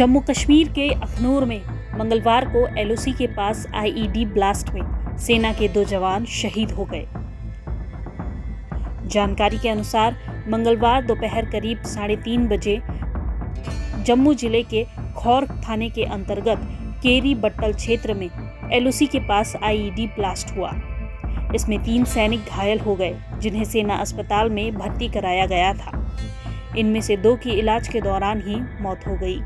जम्मू कश्मीर के अखनूर में मंगलवार को एलओसी के पास आईईडी ब्लास्ट में सेना के 2 जवान शहीद हो गए। जानकारी के अनुसार मंगलवार दोपहर करीब 3:30 बजे जम्मू जिले के खौर थाने के अंतर्गत केरी बट्टल क्षेत्र में एलओसी के पास आईईडी ब्लास्ट हुआ। इसमें 3 सैनिक घायल हो गए, जिन्हें सेना अस्पताल में भर्ती कराया गया था। इनमें से 2 की इलाज के दौरान ही मौत हो गई।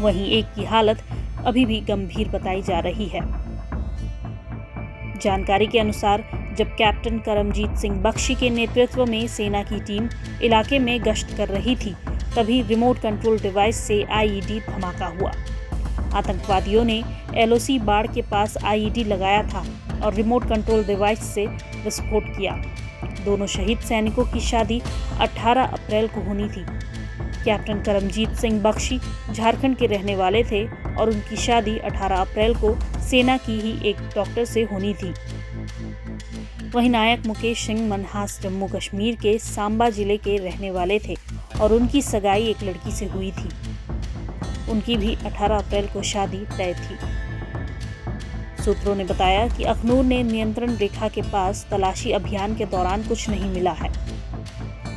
वहीं एक की हालत अभी भी गंभीर बताई जा रही है। जानकारी के अनुसार जब कैप्टन करमजीत सिंह बख्शी के नेतृत्व में सेना की टीम इलाके में गश्त कर रही थी, तभी रिमोट कंट्रोल डिवाइस से आईईडी धमाका हुआ। आतंकवादियों ने एलओसी बाड़ के पास आईईडी लगाया था और रिमोट कंट्रोल डिवाइस से विस्फोट किया। दोनों शहीद सैनिकों की शादी 18 अप्रैल को होनी थी। कैप्टन करमजीत सिंह बख्शी झारखंड के रहने वाले थे और उनकी शादी 18 अप्रैल को सेना की ही एक डॉक्टर से होनी थी। वहीं नायक मुकेश सिंह मनहास जम्मू कश्मीर के सांबा जिले के रहने वाले थे और उनकी सगाई एक लड़की से हुई थी। उनकी भी 18 अप्रैल को शादी तय थी। सूत्रों ने बताया कि अखनूर ने नियंत्रण रेखा के पास तलाशी अभियान के दौरान कुछ नहीं मिला है।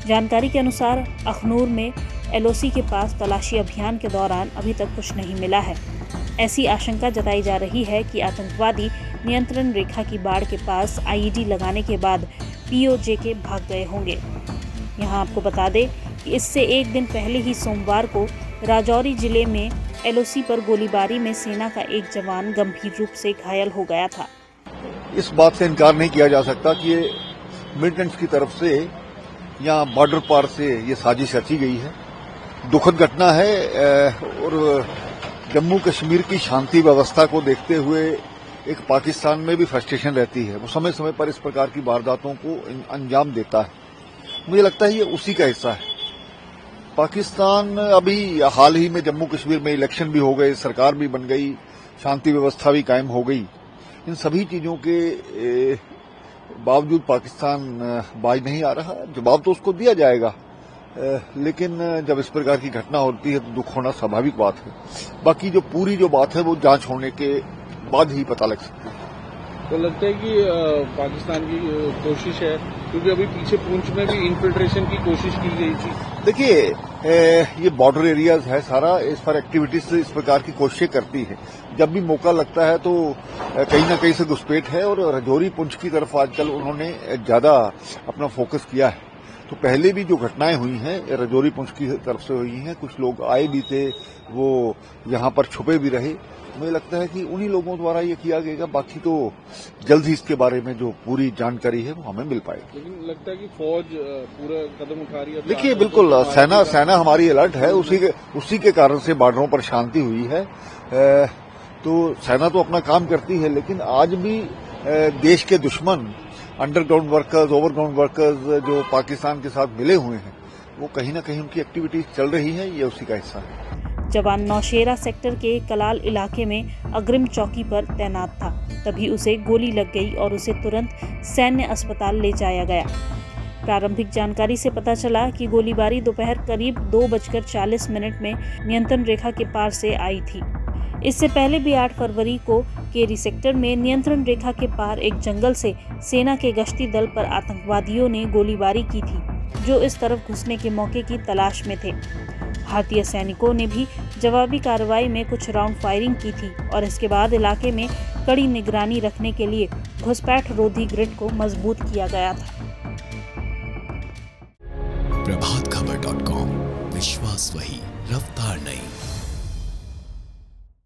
जानकारी के अनुसार अखनूर में एलओसी के पास तलाशी अभियान के दौरान अभी तक कुछ नहीं मिला है। ऐसी आशंका जताई जा रही है कि आतंकवादी नियंत्रण रेखा की बाड़ के पास आईईडी लगाने के बाद पीओजे के भाग गए होंगे। यहां आपको बता दें कि इससे एक दिन पहले ही सोमवार को राजौरी जिले में एलओसी पर गोलीबारी में सेना का एक जवान गंभीर रूप से घायल हो गया था। इस बात से इनकार नहीं किया जा सकता कि ये मिलिटेंट्स की तरफ से या बॉर्डर पार से ये साजिश रची गई है। दुखद घटना है और जम्मू कश्मीर की शांति व्यवस्था को देखते हुए एक पाकिस्तान में भी फ्रस्ट्रेशन रहती है। वो समय समय पर इस प्रकार की वारदातों को अंजाम देता है। मुझे लगता है ये उसी का हिस्सा है। पाकिस्तान अभी हाल ही में जम्मू कश्मीर में इलेक्शन भी हो गए, सरकार भी बन गई, शांति व्यवस्था भी कायम हो गई। इन सभी चीजों के बावजूद पाकिस्तान बाज नहीं आ रहा। जवाब तो उसको दिया जाएगा, लेकिन जब इस प्रकार की घटना होती है तो दुख होना स्वाभाविक बात है। बाकी जो पूरी जो बात है वो जांच होने के बाद ही पता लग सकती है। तो लगता है कि पाकिस्तान की कोशिश है, क्योंकि अभी पीछे पुंछ में भी इन्फिल्ट्रेशन की कोशिश की गई थी। देखिए, ये बॉर्डर एरियाज है सारा, इस पर एक्टिविटीज इस प्रकार की कोशिशें करती है। जब भी मौका लगता है तो कहीं ना कहीं से घुसपैठ है और राजौरी पुंछ की तरफ आजकल उन्होंने ज्यादा अपना फोकस किया है। तो पहले भी जो घटनाएं हुई हैं राजौरी पुंछ की तरफ से हुई हैं। कुछ लोग आए भी थे, वो यहाँ पर छुपे भी रहे। मुझे लगता है कि उन्हीं लोगों द्वारा ये किया गया। बाकी तो जल्द ही इसके बारे में जो पूरी जानकारी है वो हमें मिल पाएगी। लेकिन लगता है कि फौज पूरा कदम उठा रही है। देखिए, बिल्कुल सेना हमारी अलर्ट है। उसी के कारण से बॉर्डरों पर शांति हुई है। तो सेना तो अपना काम करती है, लेकिन आज भी देश के दुश्मन अंडरग्राउंड वर्कर्स, ओवरग्राउंड वर्कर्स जो पाकिस्तान के साथ मिले हुए हैं, वो कहीं ना कहीं उनकी एक्टिविटीज चल रही है। ये उसी का हिस्सा है। जवान नौशेरा सेक्टर के कलाल इलाके में अग्रिम चौकी पर तैनात था, तभी उसे गोली लग गई और उसे तुरंत सैन्य अस्पताल ले जाया गया। प्रारंभिक जानकारी से पता चला कि गोलीबारी दोपहर करीब 2:40 में नियंत्रण रेखा के पार से आई थी। इससे पहले भी 8 फरवरी को केरी सेक्टर में नियंत्रण रेखा के पार एक जंगल से सेना के गश्ती दल पर आतंकवादियों ने गोलीबारी की थी, जो इस तरफ घुसने के मौके की तलाश में थे। भारतीय सैनिकों ने भी जवाबी कार्रवाई में कुछ राउंड फायरिंग की थी और इसके बाद इलाके में कड़ी निगरानी रखने के लिए घुसपैठ रोधी ग्रिड को मजबूत किया गया था। प्रभातखबर.com, विश्वास वही, रफ्तार नहीं।